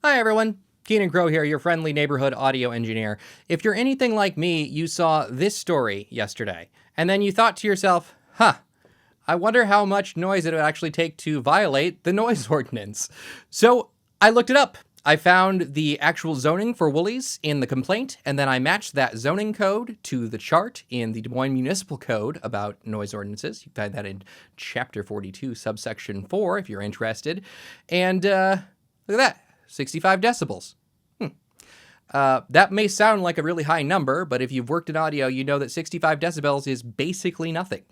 Hi everyone, Keenan Crow here, your friendly neighborhood audio engineer. If you're anything like me, you saw this story yesterday, and then you thought to yourself, I wonder how much noise it would actually take to violate the noise ordinance. So I looked it up. I found the actual zoning for Woolies in the complaint, and then I matched that zoning code to the chart in the Des Moines Municipal Code about noise ordinances. You can find that in Chapter 42, subsection 4, if you're interested. And look at that. 65 decibels. That may sound like a really high number, but if you've worked in audio, you know that 65 decibels is basically nothing.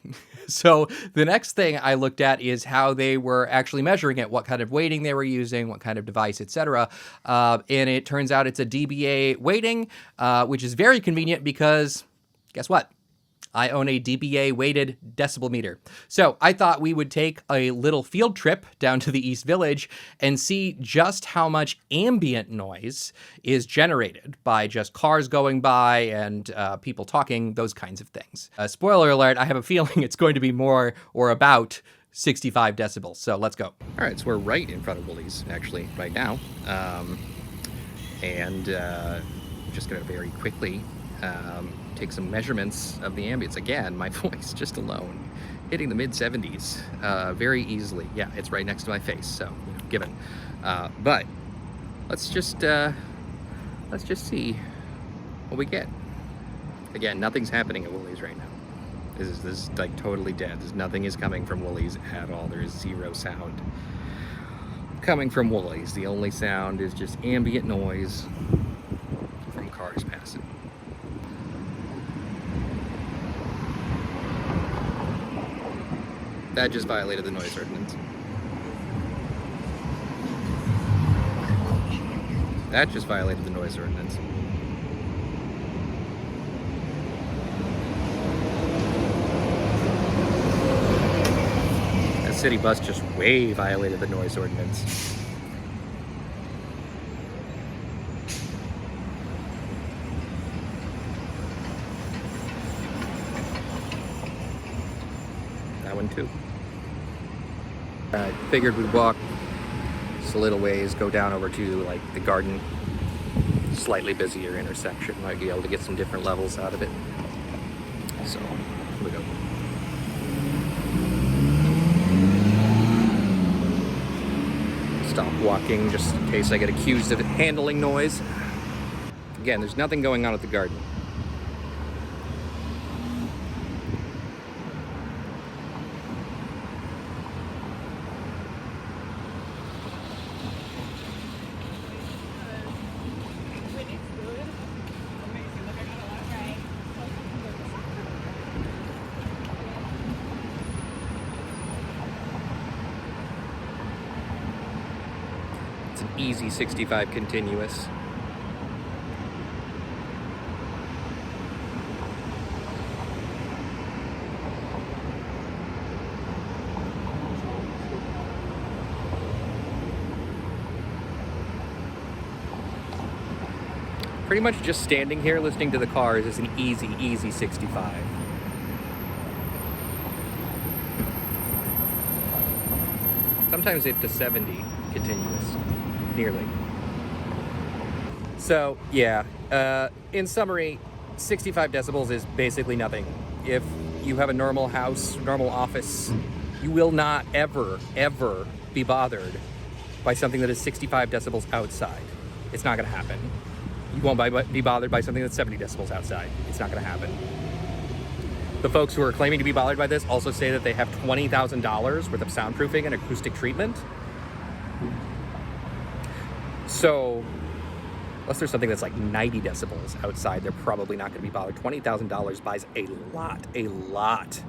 So the next thing I looked at is how they were actually measuring it, what kind of weighting they were using, what kind of device, etc. And it turns out it's a dBA weighting, which is very convenient because guess what? I own a dBA weighted decibel meter. So I thought we would take a little field trip down to the East Village and see just how much ambient noise is generated by just cars going by and people talking, those kinds of things. Spoiler alert, I have a feeling it's going to be more or about 65 decibels. So let's go. All right, so we're right in front of Woolies, actually, right now. Just going to very quickly take some measurements of the ambience. Again, my voice just alone hitting the mid-70s very easily. Yeah, it's right next to my face, so given. But let's just see what we get. Again, nothing's happening at Woolies right now. This is like totally dead. Nothing is coming from Woolies at all. There is zero sound coming from Woolies. The only sound is just ambient noise from cars passing. That just violated the noise ordinance. That just violated the noise ordinance. That city bus just way violated the noise ordinance. That one too. I figured we'd walk just a little ways, go down over to like the Garden, slightly busier intersection. Might be able to get some different levels out of it. So here we go. Stop walking just in case I get accused of handling noise. Again, there's nothing going on at the Garden. It's an easy 65 continuous. Pretty much just standing here listening to the cars is an easy 65. Sometimes up to 70 continuous, nearly. So yeah, in summary, 65 decibels is basically nothing. If you have a normal house, normal office, you will not ever be bothered by something that is 65 decibels outside. It's not gonna happen. You won't be bothered by something that's 70 decibels outside. It's not gonna happen. The folks who are claiming to be bothered by this also say that they have $20,000 worth of soundproofing and acoustic treatment. So, unless there's something that's like 90 decibels outside, they're probably not gonna be bothered. $20,000 buys a lot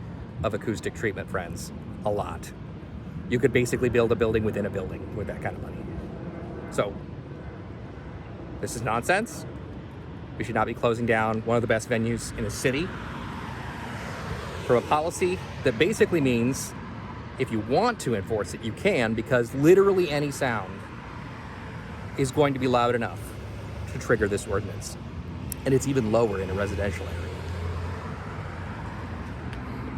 of acoustic treatment, friends. A lot. You could basically build a building within a building with that kind of money. So, this is nonsense. We should not be closing down one of the best venues in the city for a policy that basically means if you want to enforce it, you can, because literally any sound is going to be loud enough to trigger this ordinance. And it's even lower in a residential area.